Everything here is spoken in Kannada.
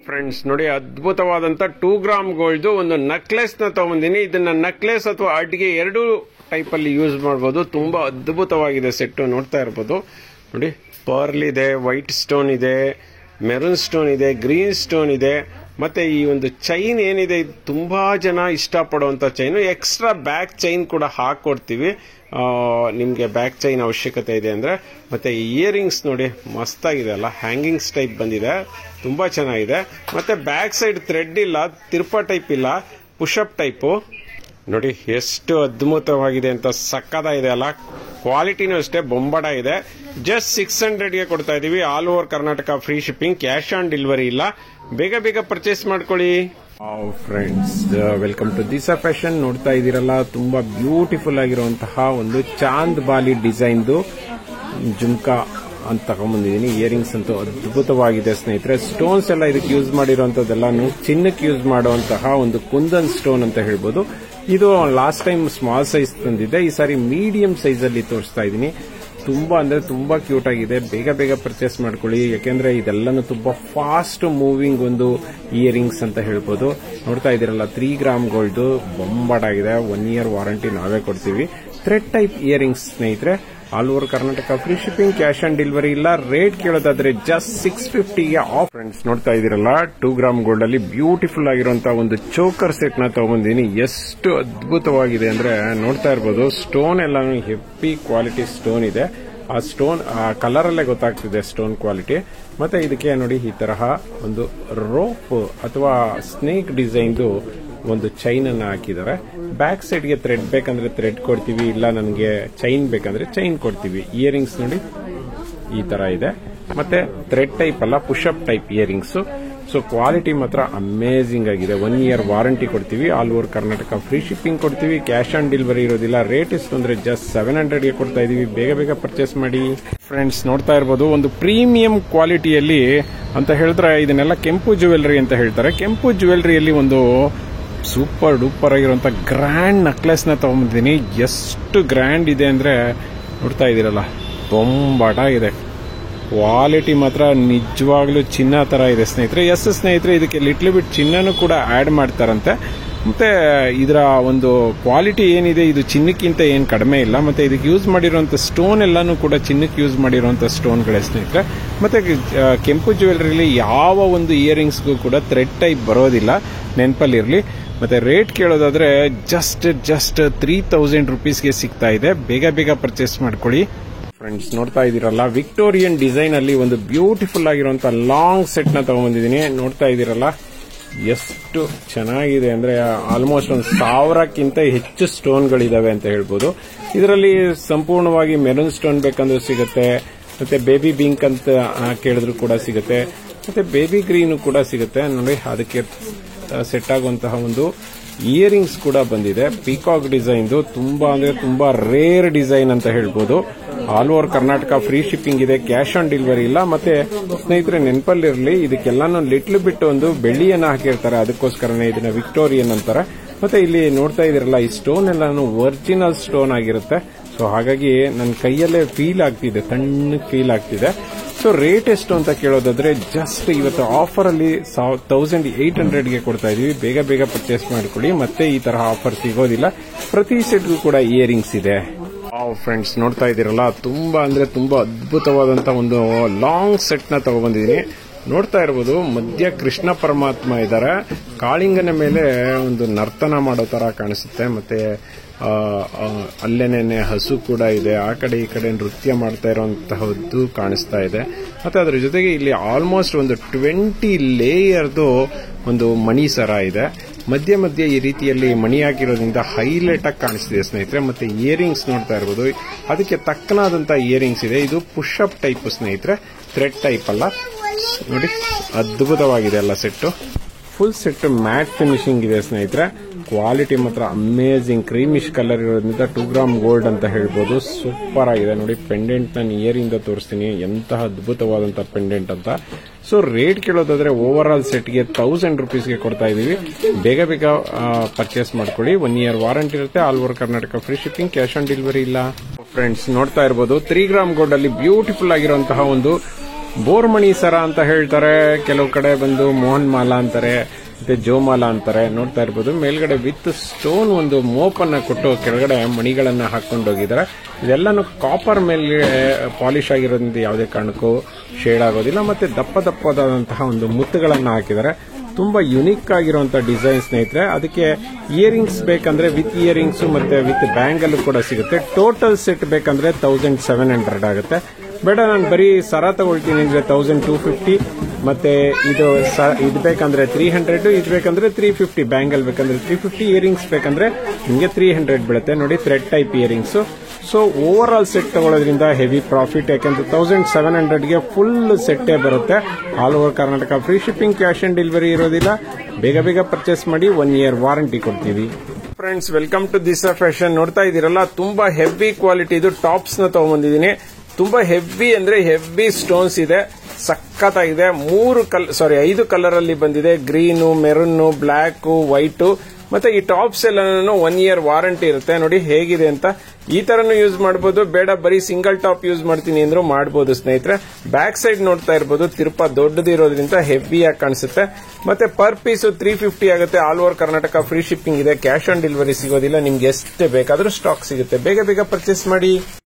ಫ್ರೆಂಡ್ಸ್ ನೋಡಿ, ಅದ್ಭುತವಾದಂತ 2 ಗ್ರಾಮ್ ಗೋಲ್ಡ್ ಒಂದು ನೆಕ್ಲೆಸ್ ನ ತಗೊಂಡಿನಿ. ಇದನ್ನ ನೆಕ್ಲೆಸ್ ಅಥವಾ ಅಡ್ಗೆ ಎರಡು ಟೈಪ್ ಅಲ್ಲಿ ಯೂಸ್ ಮಾಡಬಹುದು. ತುಂಬಾ ಅದ್ಭುತವಾಗಿದೆ ಸೆಟ್, ನೋಡ್ತಾ ಇರಬಹುದು. ನೋಡಿ, ಪರ್ಲ್ ಇದೆ, ವೈಟ್ ಸ್ಟೋನ್ ಇದೆ, ಮೆರೂನ್ ಸ್ಟೋನ್ ಇದೆ, ಗ್ರೀನ್ ಸ್ಟೋನ್ ಇದೆ. ಮತ್ತೆ ಈ ಒಂದು ಚೈನ್ ಏನಿದೆ, ಇದು ತುಂಬಾ ಜನ ಇಷ್ಟಪಡುವಂತ ಚೈನ್. ಎಕ್ಸ್ಟ್ರಾ ಬ್ಯಾಕ್ ಚೈನ್ ಕೂಡ ಹಾಕೊಡ್ತೀವಿ ನಿಮ್ಗೆ, ಬ್ಯಾಕ್ ಚೈನ್ ಅವಶ್ಯಕತೆ ಇದೆ ಅಂದ್ರೆ. ಮತ್ತೆ ಇಯರಿಂಗ್ಸ್ ನೋಡಿ, ಮಸ್ತಾಗಿದೆ ಅಲ್ಲ, ಹ್ಯಾಂಗಿಂಗ್ಸ್ ಟೈಪ್ ಬಂದಿದೆ, ತುಂಬಾ ಚೆನ್ನಾಗಿದೆ. ಮತ್ತೆ ಬ್ಯಾಕ್ ಸೈಡ್ ಥ್ರೆಡ್ ಇಲ್ಲ, ತಿರ್ಪ ಟೈಪ್ ಇಲ್ಲ, ಪುಷಪ್ ಟೈಪು. ನೋಡಿ ಎಷ್ಟು ಅದ್ಭುತವಾಗಿದೆ ಅಂತ, ಸಕ್ಕದಾಗಿದೆ ಅಲ್ಲ. ಕ್ವಾಲಿಟಿನೂ ಅಷ್ಟೇ ಬೊಂಬಡ ಇದೆ. ಜಸ್ಟ್ 600ಗೆ ಕೊಡ್ತಾ ಇದೀವಿ. All over Karnataka free shipping, cash on delivery ಇಲ್ಲ. ಬೇಗ ಬೇಗ ಪರ್ಚೇಸ್ ಮಾಡ್ಕೊಳ್ಳಿ. Friends, welcome to this fashion. ನೋಡ್ತಾ ಇದೀರಲ್ಲ, ತುಂಬಾ ಬ್ಯೂಟಿಫುಲ್ ಆಗಿರುವಂತಹ ಒಂದು ಚಾಂದ್ ಬಾಲಿ ಡಿಸೈನ್ದು ಜುಮ್ಕಾ ಅಂತ ತಗೊಂಡ್ಬಂದಿದ್ದೀನಿ. ಇಯರಿಂಗ್ಸ್ ಅಂತೂ ಅದ್ಭುತವಾಗಿದೆ ಸ್ನೇಹಿತರೆ. ಸ್ಟೋನ್ಸ್ ಎಲ್ಲ ಇದಕ್ಕೆ ಯೂಸ್ ಮಾಡಿರುವಂತದ್ದೆಲ್ಲ ಚಿನ್ನಕ್ಕೆ ಯೂಸ್ ಮಾಡುವಂತಹ ಒಂದು ಕುಂದನ್ ಸ್ಟೋನ್ ಅಂತ ಹೇಳ್ಬೋದು. ಇದು ಲಾಸ್ಟ್ ಟೈಮ್ ಸ್ಮಾಲ್ ಸೈಜ್ ತಂದಿದ್ದೆ, ಈ ಸಾರಿ ಮೀಡಿಯಂ ಸೈಜ್ ಅಲ್ಲಿ ತೋರಿಸ್ತಾ ಇದ್ದೀನಿ. ತುಂಬಾ ಅಂದ್ರೆ ತುಂಬಾ ಕ್ಯೂಟ್ ಆಗಿದೆ. ಬೇಗ ಬೇಗ ಪರ್ಚೇಸ್ ಮಾಡ್ಕೊಳ್ಳಿ, ಯಾಕೆಂದ್ರೆ ಇದೆಲ್ಲಾನು ತುಂಬಾ ಫಾಸ್ಟ್ ಮೂವಿಂಗ್ ಒಂದು ಇಯರಿಂಗ್ಸ್ ಅಂತ ಹೇಳ್ಬೋದು. ನೋಡ್ತಾ ಇದೀರಲ್ಲ, 3 ಗ್ರಾಮ್ ಗೋಲ್ಡ್ ಬೊಂಬಾಟಾಗಿದೆ. 1 ಇಯರ್ ವಾರಂಟಿ ನಾವೇ ಕೊಡ್ತೀವಿ. ಥ್ರೆಡ್ ಟೈಪ್ ಇಯರಿಂಗ್ಸ್ ಸ್ನೇಹಿತರೆ, all over Karnataka free shipping, cash on delivery ಇಲ್ಲ. ರೇಟ್ ಕೇಳೋದಾದ್ರೆ ಜಸ್ಟ್ 650ಗೆ ಆಫ್. ಫ್ರೆಂಡ್ಸ್, ನೋಡ್ತಾ ಇದೀರಲ್ಲ, 2 ಗ್ರಾಮ್ ಗೋಲ್ಡ್ ಅಲ್ಲಿ ಬ್ಯೂಟಿಫುಲ್ ಆಗಿರುವಂತಹ ಒಂದು ಚೋಕರ್ ಸೆಟ್ ನ ತಗೊಂಡಿದ್ದೀನಿ. ಎಷ್ಟು ಅದ್ಭುತವಾಗಿದೆ ಅಂದ್ರೆ ನೋಡ್ತಾ ಇರ್ಬೋದು. ಸ್ಟೋನ್ ಎಲ್ಲ ಹೆವಿ ಕ್ವಾಲಿಟಿ ಸ್ಟೋನ್ ಇದೆ. ಆ ಸ್ಟೋನ್ ಆ ಕಲರ್ ಅಲ್ಲೇ ಗೊತ್ತಾಗ್ತಿದೆ ಸ್ಟೋನ್ ಕ್ವಾಲಿಟಿ. ಮತ್ತೆ ಇದಕ್ಕೆ ನೋಡಿ, ಈ ತರಹ ಒಂದು ರೋಪ್ ಅಥವಾ ಸ್ನೇಕ್ ಡಿಸೈನ್ದು ಒಂದು ಚೈನ್ ಅನ್ನ ಹಾಕಿದ್ದಾರೆ. ಬ್ಯಾಕ್ ಸೈಡ್ ಗೆ ಥ್ರೆಡ್ ಬೇಕಂದ್ರೆ ಥ್ರೆಡ್ ಕೊಡ್ತೀವಿ, ಇಲ್ಲ ನನಗೆ ಚೈನ್ ಬೇಕಂದ್ರೆ ಚೈನ್ ಕೊಡ್ತೀವಿ. ಇಯರಿಂಗ್ಸ್ ನೋಡಿ ಈ ತರ ಇದೆ. ಮತ್ತೆ ಥ್ರೆಡ್ ಟೈಪ್ ಅಲ್ಲ, push-up type earrings. So quality ಮಾತ್ರ ಅಮೇಜಿಂಗ್ ಆಗಿದೆ. 1 ಇಯರ್ ವಾರಂಟಿ ಕೊಡ್ತೀವಿ. All over Karnataka free shipping ಕೊಡ್ತೀವಿ. ಕ್ಯಾಶ್ ಆನ್ ಡೆಲಿವರಿ ಇರೋದಿಲ್ಲ. ರೇಟ್ ಎಷ್ಟು ಅಂದ್ರೆ ಜಸ್ಟ್ 700ಗೆ ಕೊಡ್ತಾ ಇದೀವಿ. ಬೇಗ ಬೇಗ ಪರ್ಚೇಸ್ ಮಾಡಿ. ಫ್ರೆಂಡ್ಸ್, ನೋಡ್ತಾ ಇರಬಹುದು, ಒಂದು ಪ್ರೀಮಿಯಂ ಕ್ವಾಲಿಟಿಯಲ್ಲಿ ಅಂತ ಹೇಳಿದ್ರೆ ಇದನ್ನೆಲ್ಲ ಕೆಂಪು ಜ್ಯುವೆಲರಿ ಅಂತ ಹೇಳ್ತಾರೆ. ಕೆಂಪು ಜ್ಯುವೆಲರಿಯಲ್ಲಿ ಒಂದು ಸೂಪರ್ ಡೂಪರ್ ಆಗಿರುವಂತ ಗ್ರ್ಯಾಂಡ್ ನೆಕ್ಲೆಸ್ ನ ತಗೊಂಡಿದ್ದೀನಿ. ಎಷ್ಟು ಗ್ರ್ಯಾಂಡ್ ಇದೆ ಅಂದ್ರೆ ನೋಡ್ತಾ ಇದೀರಲ್ಲ, ಬೊಂಬಾಟ ಇದೆ. ಕ್ವಾಲಿಟಿ ಮಾತ್ರ ನಿಜವಾಗ್ಲೂ ಚಿನ್ನ ತರ ಇದೆ ಸ್ನೇಹಿತರೆ. ಸ್ನೇಹಿತರೆ, ಇದಕ್ಕೆ ಲಿಟ್ಲ್ ಬಿಟ್ ಚಿನ್ನನೂ ಕೂಡ ಆಡ್ ಮಾಡ್ತಾರಂತೆ. ಮತ್ತೆ ಇದರ ಒಂದು ಕ್ವಾಲಿಟಿ ಏನಿದೆ, ಇದು ಚಿನ್ನಕ್ಕಿಂತ ಏನು ಕಡಿಮೆ ಇಲ್ಲ. ಮತ್ತೆ ಇದಕ್ಕೆ ಯೂಸ್ ಮಾಡಿರುವಂತ ಸ್ಟೋನ್ ಎಲ್ಲಾನು ಕೂಡ ಚಿನ್ನಕ್ಕೆ ಯೂಸ್ ಮಾಡಿರುವಂತ ಸ್ಟೋನ್ಗಳೇ ಸ್ನೇಹಿತರೆ. ಮತ್ತೆ ಕೆಂಪು ಜ್ಯುವೆಲರಿಲಿ ಯಾವ ಒಂದು ಇಯರಿಂಗ್ಸ್ಗೂ ಕೂಡ ಥ್ರೆಡ್ ಟೈಪ್ ಬರೋದಿಲ್ಲ, ನೆನಪಲ್ಲಿರಲಿ. ಮತ್ತೆ ರೇಟ್ ಕೇಳೋದಾದ್ರೆ ಜಸ್ಟ್ 3000 ರುಪೀಸ್ಗೆ ಸಿಗ್ತಾ ಇದೆ. ಬೇಗ ಬೇಗ ಪರ್ಚೇಸ್ ಮಾಡ್ಕೊಳ್ಳಿ. ಫ್ರೆಂಡ್ಸ್, ನೋಡ್ತಾ ಇದೀರಲ್ಲ, ವಿಕ್ಟೋರಿಯನ್ ಡಿಸೈನ್ ಅಲ್ಲಿ ಒಂದು ಬ್ಯೂಟಿಫುಲ್ ಆಗಿರುವಂತ ಲಾಂಗ್ ಸೆಟ್ ನ ತಗೊಂಡ್ಬಂದಿದ್ದೀನಿ. ನೋಡ್ತಾ ಇದೀರಲ್ಲ, ಎಷ್ಟು ಚೆನ್ನಾಗಿದೆ ಅಂದ್ರೆ ಆಲ್ಮೋಸ್ಟ್ 1000ಕ್ಕಿಂತ ಹೆಚ್ಚು ಸ್ಟೋನ್ಗಳಿದಾವೆ ಅಂತ ಹೇಳ್ಬೋದು. ಇದರಲ್ಲಿ ಸಂಪೂರ್ಣವಾಗಿ ಮೆರೂನ್ ಸ್ಟೋನ್ ಬೇಕಂದ್ರೂ ಸಿಗುತ್ತೆ, ಮತ್ತೆ ಬೇಬಿ ಪಿಂಕ್ ಅಂತ ಕೇಳಿದ್ರು ಕೂಡ ಸಿಗುತ್ತೆ, ಮತ್ತೆ ಬೇಬಿ ಗ್ರೀನ್ ಕೂಡ ಸಿಗುತ್ತೆ. ನೋಡಿ, ಅದಕ್ಕೆ ಸೆಟ್ ಆಗುವಂತಹ ಒಂದು ಇಯರಿಂಗ್ಸ್ ಕೂಡ ಬಂದಿದೆ. ಪೀಕಾಕ್ ಡಿಸೈನ್, ತುಂಬಾ ಅಂದ್ರೆ ತುಂಬಾ ರೇರ್ ಡಿಸೈನ್ ಅಂತ ಹೇಳ್ಬೋದು. All over Karnataka free shipping ಇದೆ, ಕ್ಯಾಶ್ ಆನ್ ಡೆಲಿವರಿ ಇಲ್ಲ. ಮತ್ತೆ ಸ್ನೇಹಿತರೆ, ನೆನಪಲ್ಲಿರಲಿ, ಇದಕ್ಕೆಲ್ಲಾನು ಲಿಟ್ಲ್ ಬಿಟ್ಟು ಒಂದು ಬೆಳ್ಳಿಯನ್ನ ಹಾಕಿರ್ತಾರೆ, ಅದಕ್ಕೋಸ್ಕರನೇ ಇದನ್ನ ವಿಕ್ಟೋರಿಯನ್ ಅಂತಾರೆ. ಮತ್ತೆ ಇಲ್ಲಿ ನೋಡ್ತಾ ಇದೀರಲ್ಲ, ಈ ಸ್ಟೋನ್ ಎಲ್ಲಾನು ಒರಿಜಿನಲ್ ಸ್ಟೋನ್ ಆಗಿರುತ್ತೆ. ಸೊ ಹಾಗಾಗಿ ನನ್ನ ಕೈಯಲ್ಲೇ ಫೀಲ್ ಆಗ್ತಿದೆ, ತಣ್ಣಗೆ ಫೀಲ್ ಆಗ್ತಿದೆ. ಸೊ ರೇಟ್ ಎಷ್ಟು ಅಂತ ಕೇಳೋದಾದ್ರೆ ಜಸ್ಟ್ ಇವತ್ತು ಆಫರ್ ಅಲ್ಲಿ 1800ಗೆ ಕೊಡ್ತಾ ಇದೀವಿ. ಬೇಗ ಬೇಗ ಪರ್ಚೇಸ್ ಮಾಡ್ಕೊಳ್ಳಿ. ಮತ್ತೆ ಈ ತರಹ ಆಫರ್ ಸಿಗೋದಿಲ್ಲ. ಪ್ರತಿ ಸೆಟ್ಗೂ ಕೂಡ ಇಯರಿಂಗ್ಸ್ ಇದೆ. ಫ್ರೆಂಡ್ಸ್, ನೋಡ್ತಾ ಇದ್ದೀರಲ್ಲ, ತುಂಬಾ ಅಂದ್ರೆ ತುಂಬಾ ಅದ್ಭುತವಾದಂತಹ ಒಂದು ಲಾಂಗ್ ಸೆಟ್ ನ ತಗೊಬಂದಿದ್ದೀನಿ. ನೋಡ್ತಾ ಇರಬಹುದು, ಮಧ್ಯ ಕೃಷ್ಣ ಪರಮಾತ್ಮ ಇದ್ದಾರೆ. ಕಾಳಿಂಗನ ಮೇಲೆ ಒಂದು ನರ್ತನ ಮಾಡೋ ತರ ಕಾಣಿಸುತ್ತೆ. ಮತ್ತೆ ಅಲ್ಲೇನೆ ಹಸು ಕೂಡ ಇದೆ. ಆ ಕಡೆ ಈ ಕಡೆ ನೃತ್ಯ ಮಾಡ್ತಾ ಇರುವಂತಹದ್ದು ಕಾಣಿಸ್ತಾ ಇದೆ. ಮತ್ತೆ ಅದರ ಜೊತೆಗೆ ಇಲ್ಲಿ ಆಲ್ಮೋಸ್ಟ್ ಒಂದು 20 ಲೇಯರ್ದು ಒಂದು ಮಣಿ ಸರ ಇದೆ. ಮಧ್ಯ ಮಧ್ಯ ಈ ರೀತಿಯಲ್ಲಿ ಮಣಿ ಹಾಕಿರೋದ್ರಿಂದ ಹೈಲೈಟ್ ಆಗಿ ಕಾಣಿಸ್ತಿದೆ ಸ್ನೇಹಿತರೆ. ಮತ್ತೆ ಇಯರಿಂಗ್ಸ್ ನೋಡ್ತಾ ಇರಬಹುದು, ಅದಕ್ಕೆ ತಕ್ಕನಾದಂತಹ ಇಯರಿಂಗ್ಸ್ ಇದೆ. ಇದು ಪುಷಪ್ ಟೈಪ್ ಸ್ನೇಹಿತರೆ, ಥ್ರೆಡ್ ಟೈಪ್ ಅಲ್ಲ. ನೋಡಿ, ಅದ್ಭುತವಾಗಿದೆ ಅಲ್ಲ set. Full set mat finishing ಇದೆ ಸ್ನೇಹಿತರೆ. ಕ್ವಾಲಿಟಿ ಮಾತ್ರ ಅಮೇಜಿಂಗ್. ಕ್ರೀಮಿಶ್ ಕಲರ್ ಇರೋದ್ರಿಂದ 2 ಗ್ರಾಮ್ ಗೋಲ್ಡ್ ಅಂತ ಹೇಳ್ಬೋದು. ಸೂಪರ್ ಆಗಿದೆ. ನೋಡಿ, ಪೆಂಡೆಂಟ್ ನಾನು ಇಯರ್ ಇಂದ ತೋರಿಸ್ತೀನಿ, ಎಂತಹ ಅದ್ಭುತವಾದಂತಹ ಪೆಂಡೆಂಟ್ ಅಂತ. ಸೊ ರೇಟ್ ಕೇಳೋದಾದ್ರೆ ಓವರ್ ಆಲ್ ಸೆಟ್ಗೆ 1000 ರುಪೀಸ್ಗೆ ಕೊಡ್ತಾ ಇದೀವಿ. ಬೇಗ ಬೇಗ ಪರ್ಚೇಸ್ ಮಾಡ್ಕೊಳ್ಳಿ. 1 ಇಯರ್ ವಾರಂಟಿ ಇರುತ್ತೆ. All over Karnataka free shipping, cash on delivery ಇಲ್ಲ. ಫ್ರೆಂಡ್ಸ್, ನೋಡ್ತಾ ಇರಬಹುದು, 3 ಗ್ರಾಮ್ ಗೋಲ್ಡ್ ಅಲ್ಲಿ ಬ್ಯೂಟಿಫುಲ್ ಆಗಿರುವಂತಹ ಒಂದು ಬೋರ್ಮಣಿ ಸರ ಅಂತ ಹೇಳ್ತಾರೆ, ಕೆಲವು ಕಡೆ ಬಂದು ಮೋಹನ್ ಮಾಲಾ ಅಂತಾರೆ, ಮತ್ತೆ ಜೋಮಾಲಾ ಅಂತಾರೆ. ನೋಡ್ತಾ ಇರ್ಬೋದು ಮೇಲ್ಗಡೆ ವಿತ್ ಸ್ಟೋನ್ ಒಂದು ಮೋಪನ್ನ ಕೊಟ್ಟು ಕೆಳಗಡೆ ಮಣಿಗಳನ್ನ ಹಾಕೊಂಡು ಹೋಗಿದ್ದಾರೆ. ಇದೆಲ್ಲಾನು ಕಾಪರ್ ಮೇಲೆ ಪಾಲಿಶ್ ಆಗಿರೋದ್ರಿಂದ ಯಾವುದೇ ಕಾರಣಕ್ಕೂ ಶೇಡ್ ಆಗೋದಿಲ್ಲ. ಮತ್ತೆ ದಪ್ಪ ದಪ್ಪದಾದಂತಹ ಒಂದು ಮುತ್ತುಗಳನ್ನ ಹಾಕಿದ್ದಾರೆ. ತುಂಬಾ ಯುನಿಕ್ ಆಗಿರುವಂತಹ ಡಿಸೈನ್ ಸ್ನೇಹಿತರೆ. ಅದಕ್ಕೆ ಇಯರಿಂಗ್ಸ್ ಬೇಕಂದ್ರೆ ವಿತ್ ಇಯರಿಂಗ್ಸ್ ಮತ್ತೆ ವಿತ್ ಬ್ಯಾಂಗಲ್ ಕೂಡ ಸಿಗುತ್ತೆ. ಟೋಟಲ್ ಸೆಟ್ ಬೇಕಂದ್ರೆ 1700 ಆಗುತ್ತೆ. ಬೇಡ ನಾನು ಬರೀ ಸರ ತಗೊಳ್ತೀನಿ ಅಂದ್ರೆ 1250, ಮತ್ತೆ ಇದು ಬೇಕಂದ್ರೆ 300, ಇದು ಬೇಕಂದ್ರೆ 350, ಬ್ಯಾಂಗಲ್ ಬೇಕಂದ್ರೆ 350, ಇಯರಿಂಗ್ಸ್ ಬೇಕಂದ್ರೆ ನಿಮಗೆ 300 ಬೀಳುತ್ತೆ. ನೋಡಿ thread type earrings. So over all set ತಗೊಳ್ಳೋದ್ರಿಂದ ಹೆವಿ ಪ್ರಾಫಿಟ್, ಯಾಕಂದ್ರೆ 1700ಗೆ ಫುಲ್ ಸೆಟ್ಟೇ ಬರುತ್ತೆ. All over Karnataka free shipping, cash on delivery ಇರೋದಿಲ್ಲ. ಬೇಗ ಬೇಗ ಪರ್ಚೇಸ್ ಮಾಡಿ, 1 year ವಾರಂಟಿ ಕೊಡ್ತೀವಿ. Friends, welcome to this fashion. ನೋಡ್ತಾ ಇದ್ದೀರಲ್ಲ, ತುಂಬಾ ಹೆವಿ ಕ್ವಾಲಿಟಿ ಇದು ಟಾಪ್ಸ್ ನ ತಗೊಂಡ್ಬಂದಿದ್ದೀನಿ. ತುಂಬಾ ಹೆವಿ ಅಂದ್ರೆ ಹೆವಿ ಸ್ಟೋನ್ಸ್ ಇದೆ, ಸಖತ್ತಾಗಿದೆ. 5 ಕಲರ್ ಅಲ್ಲಿ ಬಂದಿದೆ. Green, maroon, black, white. ಮತ್ತೆ ಈ ಟಾಪ್ಸ್ ಎಲ್ಲ 1 year ವಾರಂಟಿ ಇರುತ್ತೆ. ನೋಡಿ ಹೇಗಿದೆ ಅಂತ. ಈ ತರನು ಯೂಸ್ ಮಾಡಬಹುದು, ಬೇಡ ಬರೀ ಸಿಂಗಲ್ ಟಾಪ್ ಯೂಸ್ ಮಾಡ್ತೀನಿ ಅಂದ್ರೂ ಮಾಡಬಹುದು ಸ್ನೇಹಿತರೆ. ಬ್ಯಾಕ್ ಸೈಡ್ ನೋಡ್ತಾ ಇರಬಹುದು, ತಿರುಪ ದೊಡ್ಡದಿರೋದ್ರಿಂದ ಹೆವಿಯಾಗಿ ಕಾಣಿಸುತ್ತೆ. ಮತ್ತೆ ಪರ್ ಪೀಸ್ 350 ಆಗುತ್ತೆ. All over Karnataka free shipping ಇದೆ. ಕ್ಯಾಶ್ ಆನ್ ಡೆಲಿವರಿ ಸಿಗೋದಿಲ್ಲ. ನಿಮ್ಗೆ ಎಷ್ಟು ಬೇಕಾದ್ರೂ ಸ್ಟಾಕ್ ಸಿಗುತ್ತೆ. ಬೇಗ ಬೇಗ ಪರ್ಚೇಸ್ ಮಾಡಿ.